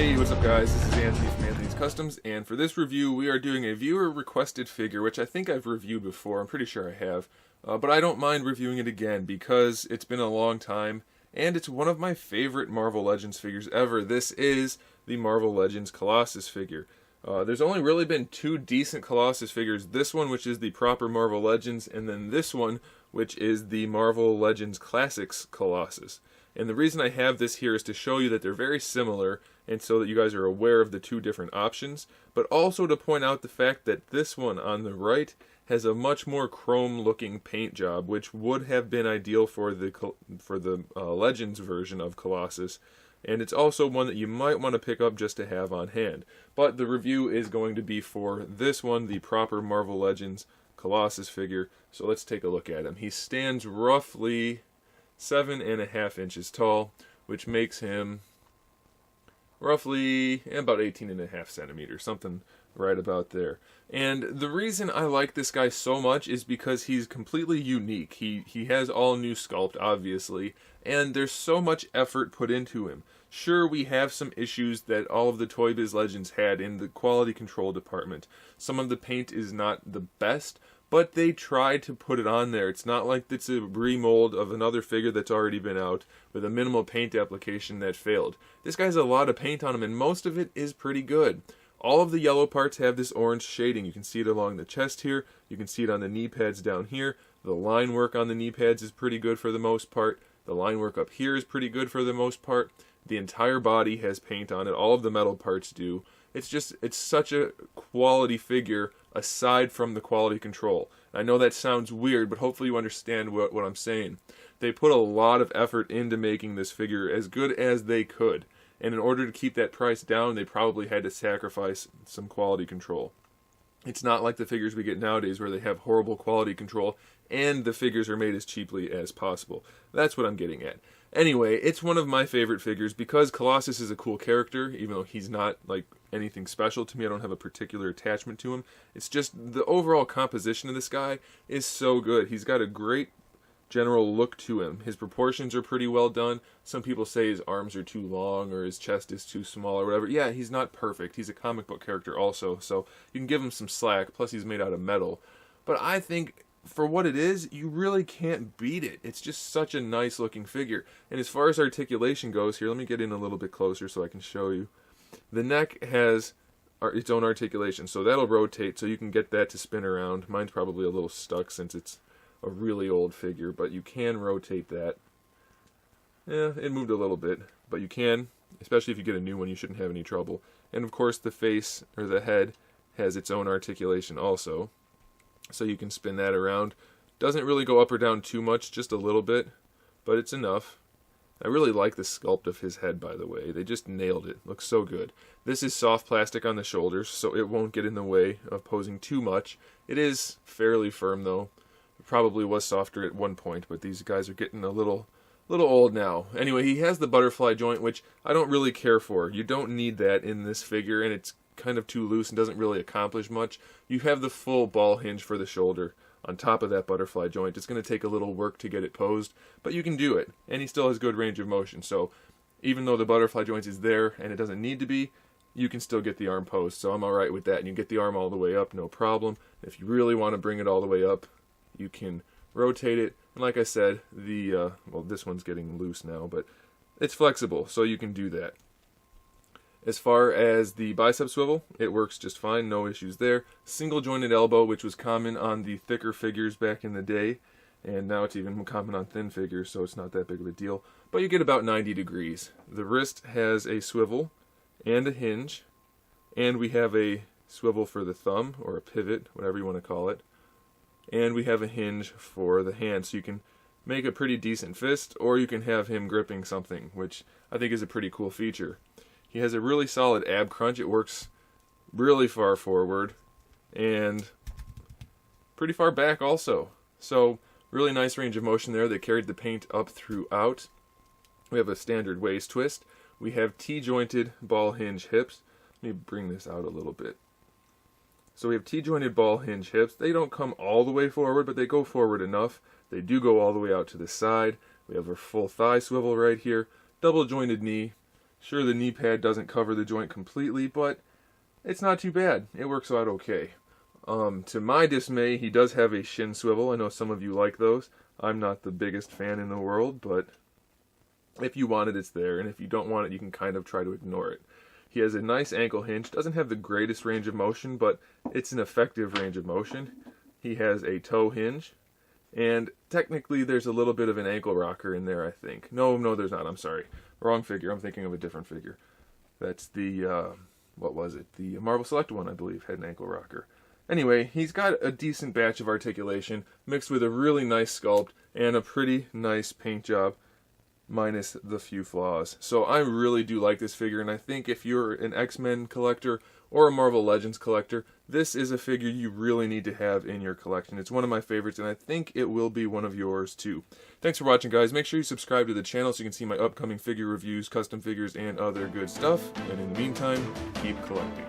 Hey, what's up guys? This is Anthony from Anthony's Customs, and for this review we are doing a viewer requested figure, which I think I've reviewed before. I'm pretty sure I have, but I don't mind reviewing it again because it's been a long time, and it's one of my favorite Marvel Legends figures ever. This is the Marvel Legends Colossus figure. There's only really been two decent Colossus figures, this one which is the proper Marvel Legends, and then this one which is the Marvel Legends Classics Colossus. And the reason I have this here is to show you that they're very similar, and so that you guys are aware of the two different options, but also to point out the fact that this one on the right has a much more chrome looking paint job, which would have been ideal for the Legends version of Colossus, and it's also one that you might want to pick up just to have on hand. But the review is going to be for this one, the proper Marvel Legends Colossus figure, so let's take a look at him. He stands roughly 7.5 inches tall, which makes him roughly about 18.5 centimeters, something right about there. And the reason I like this guy so much is because he's completely unique. He has all new sculpt, obviously, and there's so much effort put into him. Sure, we have some issues that all of the Toy Biz Legends had in the quality control department. Some of the paint is not the best, but they tried to put it on there. It's not like it's a remold of another figure that's already been out with a minimal paint application that failed. This guy has a lot of paint on him, and most of it is pretty good. All of the yellow parts have this orange shading. You can see it along the chest here. You can see it on the knee pads down here. The line work on the knee pads is pretty good for the most part. The line work up here is pretty good for the most part. The entire body has paint on it. All of the metal parts do. It's such a quality figure aside from the quality control. I know that sounds weird, but hopefully you understand what I'm saying. They put a lot of effort into making this figure as good as they could. And in order to keep that price down, they probably had to sacrifice some quality control. It's not like the figures we get nowadays where they have horrible quality control and the figures are made as cheaply as possible. That's what I'm getting at. Anyway, it's one of my favorite figures because Colossus is a cool character, even though he's not like anything special to me. I don't have a particular attachment to him. It's just the overall composition of this guy is so good. He's got a great general look to him. His proportions are pretty well done. Some people say his arms are too long or his chest is too small or whatever. Yeah, he's not perfect. He's a comic book character also, so you can give him some slack. Plus he's made out of metal. But I think for what it is, you really can't beat it. It's just such a nice looking figure. And as far as articulation goes here, let me get in a little bit closer so I can show you. The neck has its own articulation, so that'll rotate so you can get that to spin around. Mine's probably a little stuck since it's a really old figure, but you can rotate that. Yeah, it moved a little bit, but you can, especially if you get a new one, you shouldn't have any trouble. And of course the face, or the head, has its own articulation also, so you can spin that around. Doesn't really go up or down too much, just a little bit, but it's enough. I really like the sculpt of his head, by the way. They just nailed it. Looks so good. This is soft plastic on the shoulders, so it won't get in the way of posing too much. It is fairly firm, though. It probably was softer at one point, but these guys are getting a little old now. Anyway, he has the butterfly joint, which I don't really care for. You don't need that in this figure, and it's kind of too loose and doesn't really accomplish much. You have the full ball hinge for the shoulder on top of that butterfly joint. It's going to take a little work to get it posed, but you can do it, and he still has good range of motion. So even though the butterfly joint is there and it doesn't need to be, you can still get the arm posed. So I'm alright with that, and you get the arm all the way up, no problem. If you really want to bring it all the way up, you can rotate it. And like I said, well, this one's getting loose now, but it's flexible, so you can do that. As far as the bicep swivel, it works just fine, no issues there. Single jointed elbow, which was common on the thicker figures back in the day, and now it's even common on thin figures, so it's not that big of a deal. But you get about 90 degrees. The wrist has a swivel and a hinge, and we have a swivel for the thumb, or a pivot, whatever you want to call it. And we have a hinge for the hand, so you can make a pretty decent fist, or you can have him gripping something, which I think is a pretty cool feature. He has a really solid ab crunch. It works really far forward and pretty far back also. So really nice range of motion there. They carried the paint up throughout. We have a standard waist twist. We have T-jointed ball hinge hips. Let me bring this out a little bit. So we have T-jointed ball hinge hips. They don't come all the way forward, but they go forward enough. They do go all the way out to the side. We have a full thigh swivel right here. Double jointed knee. Sure, the knee pad doesn't cover the joint completely, but it's not too bad. It works out okay. To my dismay, he does have a shin swivel. I know some of you like those. I'm not the biggest fan in the world, but if you want it, it's there, and if you don't want it, you can kind of try to ignore it. He has a nice ankle hinge. Doesn't have the greatest range of motion, but it's an effective range of motion. He has a toe hinge, and technically there's a little bit of an ankle rocker in there, I think. No, there's not. I'm sorry. Wrong figure. I'm thinking of a different figure. That's the, what was it? The Marvel Select one, I believe, had an ankle rocker. Anyway, he's got a decent batch of articulation mixed with a really nice sculpt and a pretty nice paint job, minus the few flaws. So I really do like this figure, and I think if you're an X-Men collector or a Marvel Legends collector, this is a figure you really need to have in your collection. It's one of my favorites, and I think it will be one of yours too. Thanks for watching, guys. Make sure you subscribe to the channel so you can see my upcoming figure reviews, custom figures, and other good stuff. And in the meantime, keep collecting.